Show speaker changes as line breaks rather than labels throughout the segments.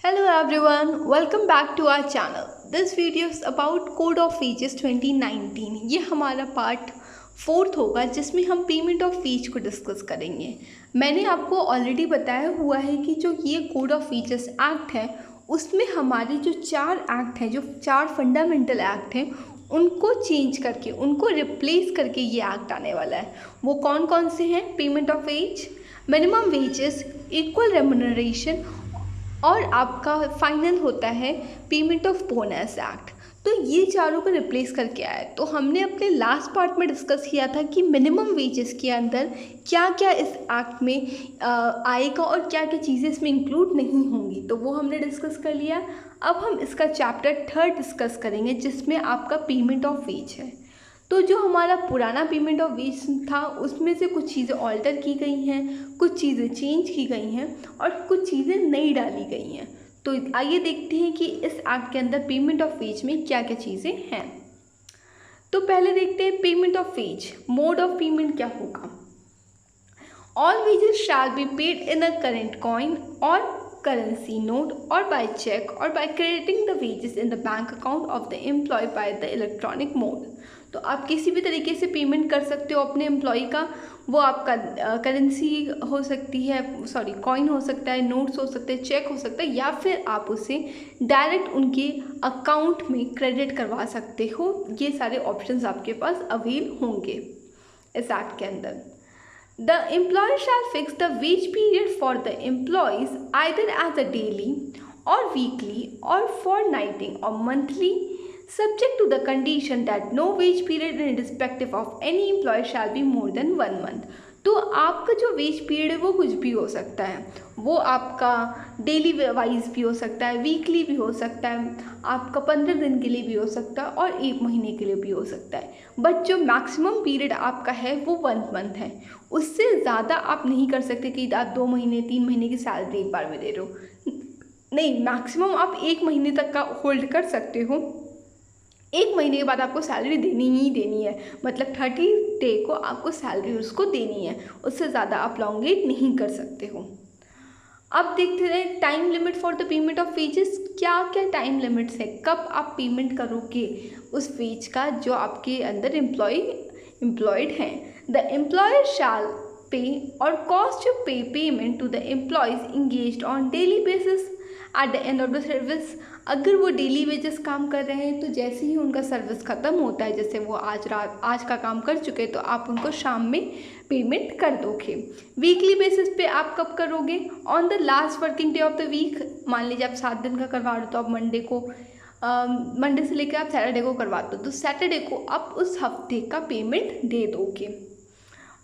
Hello everyone, welcome back to our channel. This video is about Code of Wages 2019. ये हमारा part 4 होगा जिसमें हम पेमेंट ऑफ वेज को डिस्कस करेंगे। मैंने आपको ऑलरेडी बताया हुआ है कि जो ये कोड ऑफ वेजेस एक्ट है उसमें हमारे जो 4 एक्ट हैं, जो 4 फंडामेंटल एक्ट हैं, उनको चेंज करके, उनको रिप्लेस करके ये एक्ट आने वाला है। वो कौन कौन से हैं? Payment of ways, minimum wages, equal remuneration और आपका फाइनल होता है पेमेंट ऑफ बोनस एक्ट। तो ये चारों को रिप्लेस करके आया है। तो हमने अपने लास्ट पार्ट में डिस्कस किया था कि मिनिमम वेजेस के अंदर क्या क्या इस एक्ट में आएगा और क्या क्या चीज़ें इसमें इंक्लूड नहीं होंगी, तो वो हमने डिस्कस कर लिया। अब हम इसका चैप्टर 3 डिस्कस करेंगे जिसमें आपका पेमेंट ऑफ वेज है। तो जो हमारा पुराना पेमेंट ऑफ वेज था उसमें से कुछ चीज़ें ऑल्टर की गई हैं, कुछ चीज़ें चेंज की गई हैं और कुछ चीज़ें नई डाली गई हैं। तो आइए देखते हैं कि इस एक्ट के अंदर पेमेंट ऑफ वेज में क्या क्या चीज़ें हैं। तो पहले देखते हैं payment of ways. Mode of payment क्या होगा? All wages shall be paid in a current coin और currency note or by check or by crediting the wages in the bank account of the employee by the electronic mode। तो आप किसी भी तरीके से payment कर सकते हो अपने एम्प्लॉय का। वो आपका करेंसी हो सकती है, कॉइन हो सकता है, नोट्स हो सकते हैं, चेक हो सकता है, या फिर आप उसे डायरेक्ट उनके अकाउंट में क्रेडिट करवा सकते हो। ये सारे ऑप्शंस आपके पास अवेल होंगे इस एक्ट के अंदर। The employer shall fix the wage period for the employees either as a daily or weekly or fortnightly or monthly, subject to the condition that no wage period in respective of any employee shall be more than 1 month। तो आपका जो veg period है वो कुछ भी हो सकता है। वो आपका डेली वाइज भी हो सकता है, वीकली भी हो सकता है, आपका 15 दिन के लिए भी हो सकता है और 1 महीने के लिए भी हो सकता है। बट जो मैक्सिमम पीरियड आपका है वो 1 मंथ है। उससे ज़्यादा आप नहीं कर सकते कि आप 2 महीने 3 महीने की सैलरी एक बार में दे रहे हो। नहीं, मैक्सिमम आप 1 महीने तक का होल्ड कर सकते हो। 1 महीने के बाद आपको सैलरी देनी ही देनी है, मतलब 30 डे को आपको सैलरी उसको देनी है। उससे ज़्यादा आप लॉन्गेट नहीं कर सकते हो। अब देखते हैं time limit for the payment of wages. क्या क्या टाइम लिमिट्स है, कब आप पेमेंट करोगे उस वेज का जो आपके अंदर एम्प्लॉयड हैं। द एम्प्लॉयर शैल पे और cost to pay payment to the employees engaged on daily basis at the end of the service. अगर वो डेली वेजेस काम कर रहे हैं तो जैसे ही उनका सर्विस ख़त्म होता है, जैसे वो आज का काम कर चुके हैं, तो आप उनको शाम में पेमेंट कर दोगे। वीकली बेसिस पे आप कब करोगे? On the last working day of the week. मान लीजिए आप 7 दिन का करवा रहे हो तो आप मंडे से लेकर आप सैटरडे को करवाते हो, तो सैटरडे को आप उस हफ्ते का पेमेंट दे दोगे।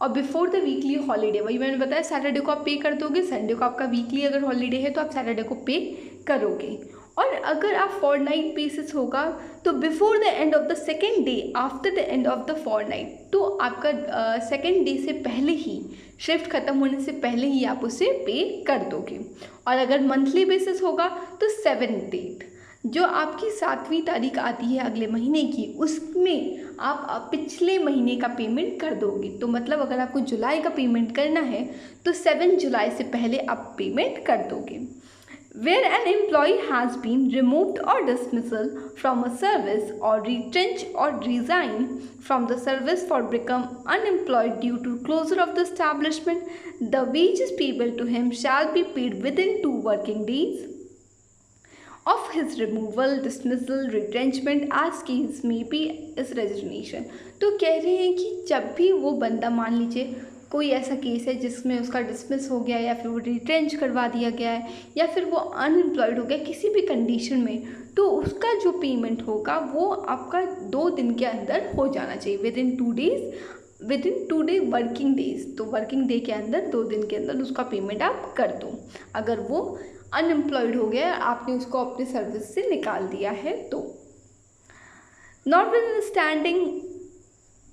और बिफोर द वीकली हॉलीडे, वही मैंने बताया, सैटरडे को आप पे कर दोगे, संडे को आपका वीकली अगर हॉलीडे है तो आप सैटरडे को पे करोगे। और अगर आप फॉरनाइट बेसिस होगा तो before the end of the second day after the end of the fortnight, तो आपका सेकेंड डे से पहले ही, शिफ्ट ख़त्म होने से पहले ही आप उसे पे कर दोगे। और अगर मंथली बेसिस होगा तो 7th डेट, जो आपकी 7वीं तारीख आती है अगले महीने की, उसमें आप पिछले महीने का पेमेंट कर दोगे। तो मतलब अगर आपको जुलाई का पेमेंट करना है तो 7 जुलाई से पहले आप पेमेंट कर दोगे। Where an employee has been removed or dismissal from a service or retrenched or resigned from the service for become unemployed due to closure of the establishment, the wages payable to him shall be paid within 2 working days of his removal, dismissal, retrenchment as case may be is resignation। तो कह रहे हैं कि जब भी वो बंदा, मान लीजिए कोई ऐसा केस है जिसमें उसका डिसमिस हो गया या फिर वो रिट्रेंच करवा दिया गया है या फिर वो अनएम्प्लॉयड हो गया किसी भी कंडीशन में, तो उसका जो पेमेंट होगा वो आपका 2 दिन के अंदर हो जाना चाहिए, विदिन 2 डे वर्किंग डेज। तो वर्किंग डे के अंदर 2 दिन के अंदर उसका पेमेंट आप कर दो। अगर वो अनएम्प्लॉयड हो गया, आपने उसको अपने सर्विस से निकाल दिया है तो। Notwithstanding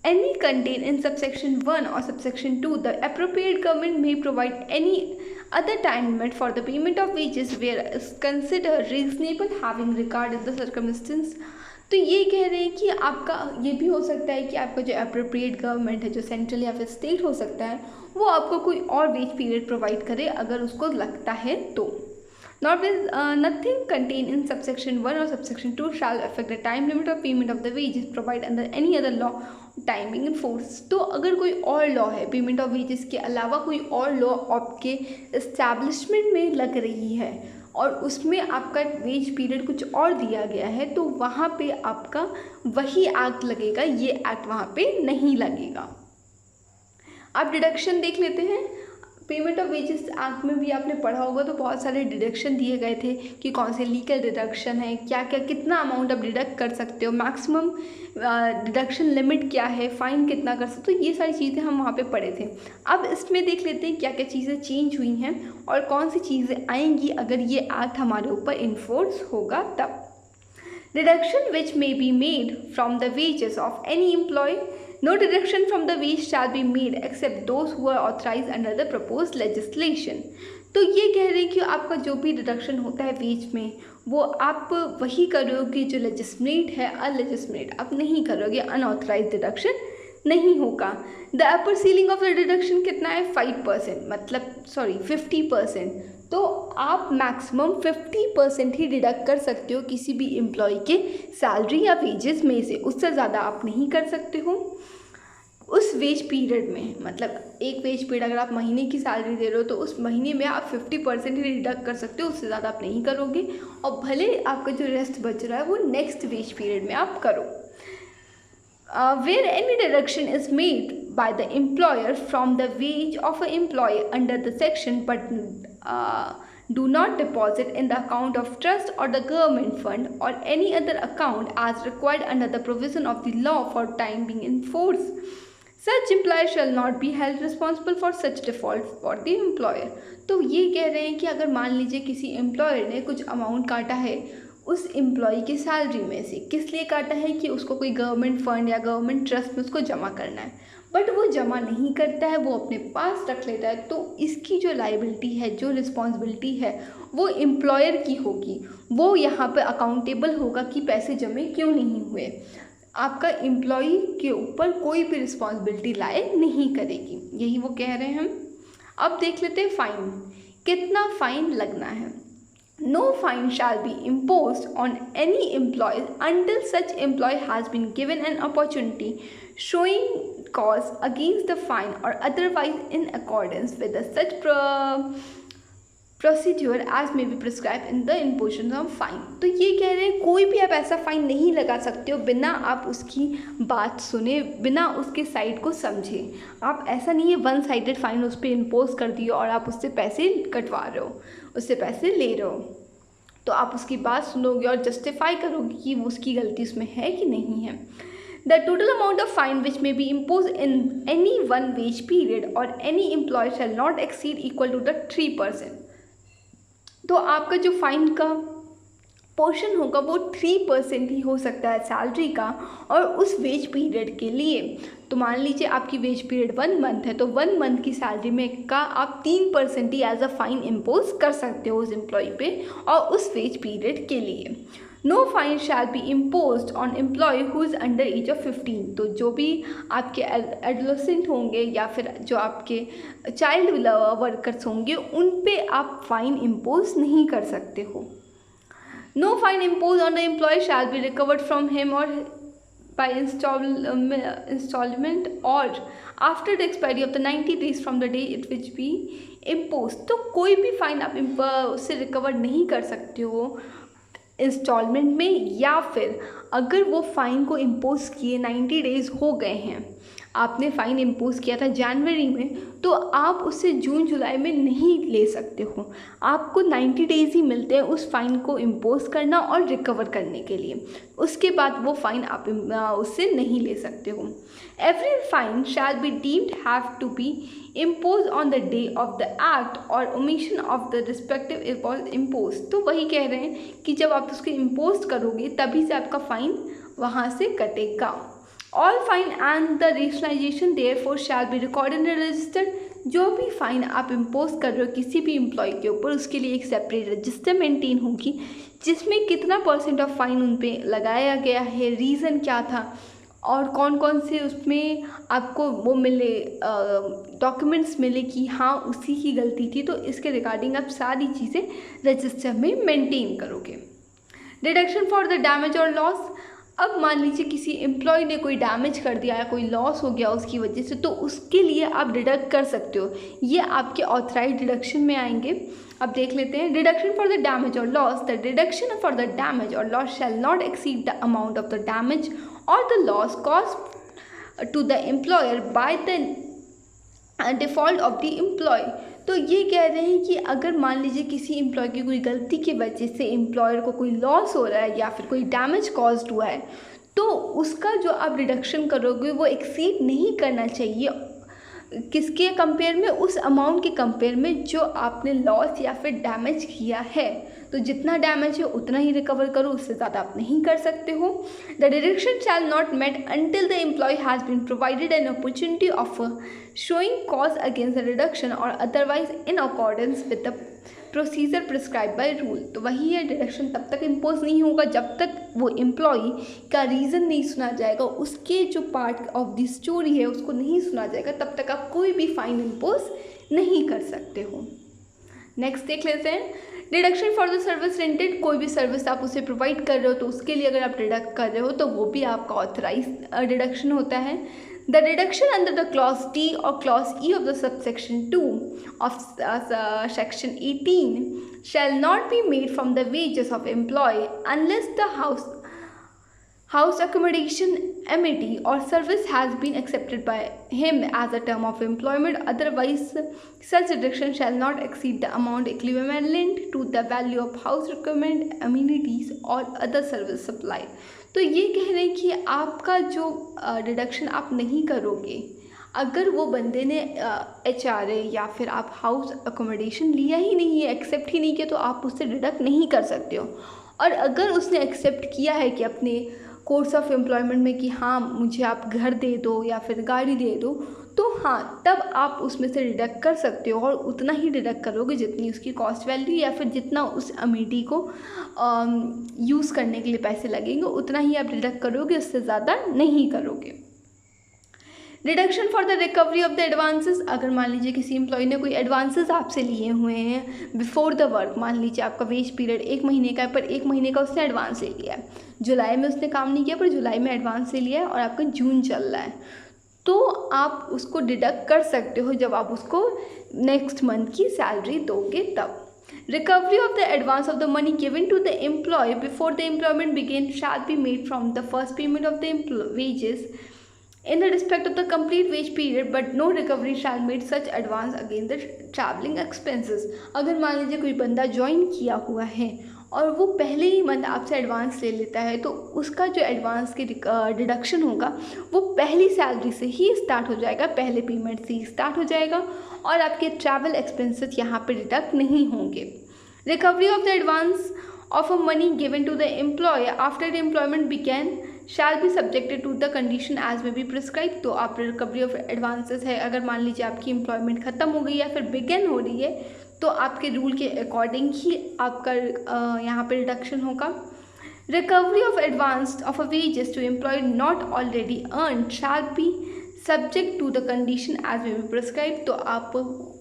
any contained in subsection 1 or subsection 2, the appropriate government may provide any other time limit for the payment of wages where is considered reasonable having regard in the circumstance। तो ये कह रहे हैं कि आपका ये भी हो सकता है कि आपका जो अप्रोप्रिएट गवर्नमेंट है, जो सेंट्रल या फिर स्टेट हो सकता है, वो आपको कोई और वेज पीरियड प्रोवाइड करे अगर उसको लगता है तो। Nothing contained in subsection 1 or subsection 2 shall affect the time limit of payment of the wages provided under any other law timing in force. तो अगर कोई और लॉ है, पेमेंट ऑफ वेजेस के अलावा कोई और लॉ आपके इस्टेब्लिशमेंट में लग रही है और उसमें आपका वेज पीरियड कुछ और दिया गया है, तो वहाँ पे आपका वही एक्ट लगेगा, ये एक्ट वहाँ पे नहीं लगेगा। अब डिडक्शन देख लेते हैं। पेमेंट ऑफ वेजेस एक्ट में भी आपने पढ़ा होगा, तो बहुत सारे डिडक्शन दिए गए थे कि कौन से लीगल डिडक्शन है, क्या क्या कितना अमाउंट आप डिडक्ट कर सकते हो, मैक्सिमम डिडक्शन लिमिट क्या है, फ़ाइन कितना कर सकते हो, तो ये सारी चीज़ें हम वहाँ पे पढ़े थे। अब इसमें देख लेते हैं क्या क्या चीज़ें चेंज हुई हैं और कौन सी चीज़ें आएंगी अगर ये एक्ट हमारे ऊपर इन्फोर्स होगा तब। Deduction which may be made from the wages of any employee. No deduction from the wage shall be made except those who are authorized under the proposed legislation। तो ये कह रहे हैं कि आपका जो भी डिडक्शन होता है वेज में वो आप वही करोगे जो लेजिस्लेट है, अनलेजिस्लेट आप नहीं करोगे, अनऑथराइज डिडक्शन नहीं होगा। The upper ceiling of the deduction कितना है 5%, मतलब 50%। तो आप मैक्सिमम 50% ही डिडक्ट कर सकते हो किसी भी एम्प्लॉय के सैलरी या वेजेस में से, उससे ज़्यादा आप नहीं कर सकते हो उस वेज पीरियड में। मतलब एक वेज पीरियड अगर आप महीने की सैलरी दे रहे हो तो उस महीने में आप 50% ही डिडक्ट कर सकते हो, उससे ज़्यादा आप नहीं करोगे, और भले आपका जो रेस्ट बच रहा है वो नेक्स्ट वेज पीरियड में आप करो। Where any deduction is made by the employer from the wage of an employee under the section but do not deposit in the account of trust or the government fund or any other account as required under the provision of the law for time being in force, such employer shall not be held responsible for such default for the employer। तो ये कह रहे हैं कि अगर मान लीजिए किसी एम्प्लॉयर ने कुछ अमाउंट काटा है उस एम्प्लॉय की सैलरी में से, किस लिए काटा है कि उसको कोई गवर्नमेंट फंड या गवर्नमेंट ट्रस्ट में उसको जमा करना है, बट वो जमा नहीं करता है, वो अपने पास रख लेता है, तो इसकी जो लाइबिलिटी है, जो रिस्पॉन्सिबिलिटी है वो एम्प्लॉयर की होगी। वो यहाँ पे अकाउंटेबल होगा कि पैसे जमे क्यों नहीं हुए। आपका एम्प्लॉय के ऊपर कोई भी रिस्पॉन्सिबिलिटी लाए नहीं करेगी, यही वो कह रहे हैं हम। अब देख लेते हैं फाइन, कितना फ़ाइन लगना है। No fine shall be imposed on any employee until such employee has been given an opportunity showing cause against the fine or otherwise in accordance with the such procedure as may be prescribed in the imposition of fine। तो ये कह रहे हैं कोई भी आप ऐसा fine नहीं लगा सकते हो बिना आप उसकी बात सुने, बिना उसके साइड को समझे। आप ऐसा नहीं है वन साइडेड फ़ाइन उस पर इम्पोज कर दिए और आप उससे पैसे कटवा रहे हो, उससे पैसे ले रहे हो, तो आप उसकी बात सुनोगे और जस्टिफाई करोगे कि उसकी गलती उसमें है कि नहीं है। The total amount of fine which may be imposed in any one wage period or any employee shall not exceed equal to the 3%। तो आपका जो फाइन का पोर्शन होगा वो 3% ही हो सकता है सैलरी का और उस वेज पीरियड के लिए। तो मान लीजिए आपकी वेज पीरियड 1 मंथ है, तो 1 मंथ की सैलरी में का आप 3% ही एज अ फाइन इम्पोज कर सकते हो उस एम्प्लॉय पे और उस वेज पीरियड के लिए। No fine shall be impose on employee who is under age of 15। तो जो भी आपके एडोलेसेंट होंगे या फिर जो आपके चाइल्ड वर्कर्स होंगे उन पे आप फाइन इम्पोज नहीं कर सकते हो। No fine imposed on the employee shall be recovered from him or by installment or after the expiry of the 90 days from the day it which be imposed। तो कोई भी फाइन आप उससे recover नहीं कर सकते हो इंस्टॉलमेंट में, या फिर अगर वो फ़ाइन को इम्पोज किए 90 डेज़ हो गए हैं, आपने फ़ाइन इम्पोज किया था जनवरी में, तो आप उससे जून जुलाई में नहीं ले सकते हो। आपको 90 डेज़ ही मिलते हैं उस फ़ाइन को इम्पोज करना और रिकवर करने के लिए, उसके बाद वो फ़ाइन आप उससे नहीं ले सकते हो। Every fine shall be deemed have to be impose on the day of the act or omission of the respective was impose. तो वही कह रहे हैं कि जब आप उसको इम्पोज करोगे तभी से आपका फ़ाइन वहाँ से कटेगा। All fine and the rationalisation therefore shall be recorded in register. जो भी फ़ाइन आप इम्पोज कर रहे हो किसी भी एम्प्लॉय के ऊपर, उसके लिए एक सेपरेट रजिस्टर मेंटेन होगी जिसमें कितना % ऑफ फाइन उन पे लगाया गया है, रीज़न क्या था, और कौन कौन से उसमें आपको वो मिले डॉक्यूमेंट्स मिले कि हाँ उसी की गलती थी, तो इसके रिगार्डिंग आप सारी चीज़ें रजिस्टर में मेंटेन करोगे। Deduction for the damage or loss, अब मान लीजिए किसी एम्प्लॉय ने कोई डैमेज कर दिया या कोई लॉस हो गया उसकी वजह से, तो उसके लिए आप डिडक्ट कर सकते हो, ये आपके ऑथराइज डिडक्शन में आएंगे। अब देख लेते हैं। Deduction for the damage or loss, the deduction for the damage or loss shall not exceed the amount of the damage or the loss cause to the employer by the default of the employ. तो ये कह रहे हैं कि अगर मान लीजिए किसी एम्प्लॉय की कोई गलती की वजह से एम्प्लॉयर को कोई लॉस हो रहा है या फिर कोई डैमेज कॉज्ड हुआ है, तो उसका जो आप डिडक्शन करोगे वो एक्सीड नहीं करना चाहिए किसके कंपेयर में, उस अमाउंट के कंपेयर में जो आपने लॉस या फिर डैमेज किया है। तो जितना डैमेज है उतना ही रिकवर करो, उससे ज़्यादा आप नहीं कर सकते हो। The deduction shall not made until the employee has been provided an opportunity of showing cause against the deduction और otherwise in accordance with the procedure prescribe by rule. तो वही है, डिडक्शन तब तक इम्पोज नहीं होगा जब तक वो एम्प्लॉई का रीज़न नहीं सुना जाएगा, उसके जो पार्ट ऑफ द स्टोरी है उसको नहीं सुना जाएगा, तब तक आप कोई भी फाइन इम्पोज नहीं कर सकते हो। नेक्स्ट देख लेते हैं। Deduction for the service rented, कोई भी सर्विस आप उसे प्रोवाइड कर रहे हो तो उसके लिए अगर आप डिडक्ट कर रहे हो तो वो भी आपका ऑथराइज डिडक्शन होता है। The deduction under the clause D or clause E of the subsection 2 of section 18 shall not be made from the wages of employee unless the house accommodation, amity or service has been accepted by him as a term of employment. Otherwise, such deduction shall not exceed the amount equivalent to the value of house requirement, amenities or other service supplied. तो ये कह रहे हैं कि आपका जो deduction आप नहीं करोगे अगर वो बंदे ने HRA या फिर आप हाउस अकोमोडेशन लिया ही नहीं है, एक्सेप्ट ही नहीं किया, तो आप उससे डिडक्ट नहीं कर सकते हो। और अगर उसने एक्सेप्ट किया है कि अपने कोर्स ऑफ एम्प्लॉयमेंट में कि हाँ मुझे आप घर दे दो या फिर गाड़ी दे दो, तो हाँ तब आप उसमें से डिडक्ट कर सकते हो और उतना ही डिडक्ट करोगे जितनी उसकी कॉस्ट वैल्यू या फिर जितना उस अमेनिटी को यूज़ करने के लिए पैसे लगेंगे उतना ही आप डिडक्ट करोगे, उससे ज़्यादा नहीं करोगे। Deduction for the recovery of the advances, अगर मान लीजिए किसी एम्प्लॉय ने कोई एडवांसेस आपसे लिए हुए हैं बिफोर द वर्क, मान लीजिए आपका वेज पीरियड 1 महीने का है पर 1 महीने का उसने एडवांस ले लिया है, जुलाई में उसने काम नहीं किया पर जुलाई में एडवांस ले लिया है और आपका जून चल रहा है, तो आप उसको डिडक्ट कर सकते हो जब आप उसको नेक्स्ट मंथ की सैलरी दोगे तब। Recovery of the advance of the money given to the employee before the employment began shall be made from the first payment of the wages in the respect of the complete wage period, but no recovery shall made such advance against the travelling expenses. अगर मान लीजिए कोई बंदा join किया हुआ है और वो पहले ही मंथ आपसे एडवांस ले लेता है, तो उसका जो एडवांस की डिडक्शन होगा वो पहली सैलरी से ही स्टार्ट हो जाएगा, पहले पेमेंट से ही स्टार्ट हो जाएगा और आपके ट्रैवल एक्सपेंसेस यहाँ पे डिडक्ट नहीं होंगे। Recovery of the advance of a money given to the employer after the employment began shall be subjected to the condition as may be prescribe. तो आप रिकवरी ऑफ एडवांसेस है, अगर मान लीजिए आपकी एम्प्लॉयमेंट ख़त्म हो गई या फिर बिगेन हो रही है तो आपके रूल के अकॉर्डिंग ही आपका यहाँ पे रिडक्शन होगा। Recovery of advance of a wages to employee not already earn shall be subject to the condition as way be prescribe. तो आप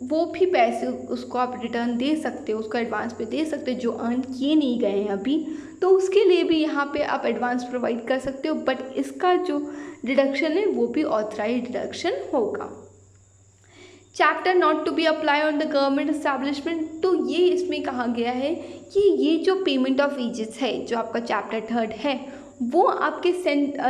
वो भी पैसे उसको आप रिटर्न दे सकते हो, उसको एडवांस पे दे सकते हो जो अर्न किए नहीं गए हैं अभी, तो उसके लिए भी यहाँ पे आप एडवांस प्रोवाइड कर सकते हो, बट इसका जो डिडक्शन है वो भी ऑथराइज डिडक्शन होगा। Chapter not to be apply on the government establishment, तो ये इसमें कहा गया है कि ये जो पेमेंट ऑफ वेजेस है जो आपका चैप्टर 3 है वो आपके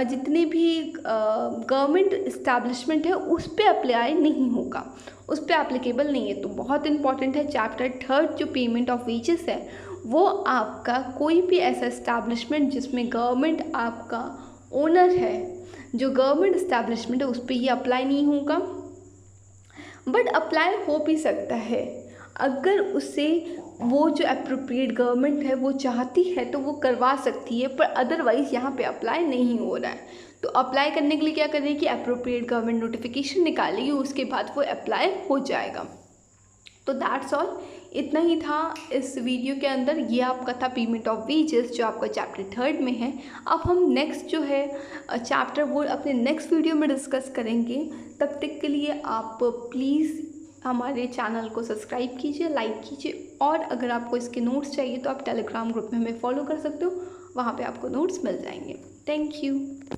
जितने भी गवर्नमेंट इस्टेब्लिशमेंट है उस पर अप्लाई नहीं होगा, उस पर एप्लीकेबल नहीं है। तो बहुत इंपॉर्टेंट है, चैप्टर 3 जो पेमेंट ऑफ वेजेस है वो आपका कोई भी ऐसा इस्टेब्लिशमेंट जिसमें गवर्नमेंट आपका ओनर है, जो गवर्नमेंट इस्टेब्लिशमेंट है उस पर ये अप्लाई नहीं होगा, बट अप्लाई हो भी सकता है अगर उससे वो जो अप्रोप्रिएट गवर्नमेंट है वो चाहती है तो वो करवा सकती है, पर अदरवाइज़ यहाँ पे अप्लाई नहीं हो रहा है। तो अप्लाई करने के लिए क्या करेगी कि अप्रोप्रिएट गवर्नमेंट नोटिफिकेशन निकालेगी, उसके बाद वो अप्लाई हो जाएगा। तो दैट्स ऑल, इतना ही था इस वीडियो के अंदर। ये आपका था पेमेंट ऑफ वेजेस जो आपका चैप्टर 3 में है। अब हम नेक्स्ट जो है चैप्टर वो अपने नेक्स्ट वीडियो में डिस्कस करेंगे। तब तक के लिए आप प्लीज़ हमारे चैनल को सब्सक्राइब कीजिए, लाइक कीजिए, और अगर आपको इसके नोट्स चाहिए तो आप टेलीग्राम ग्रुप में हमें फॉलो कर सकते हो, वहाँ पे आपको नोट्स मिल जाएंगे। Thank you.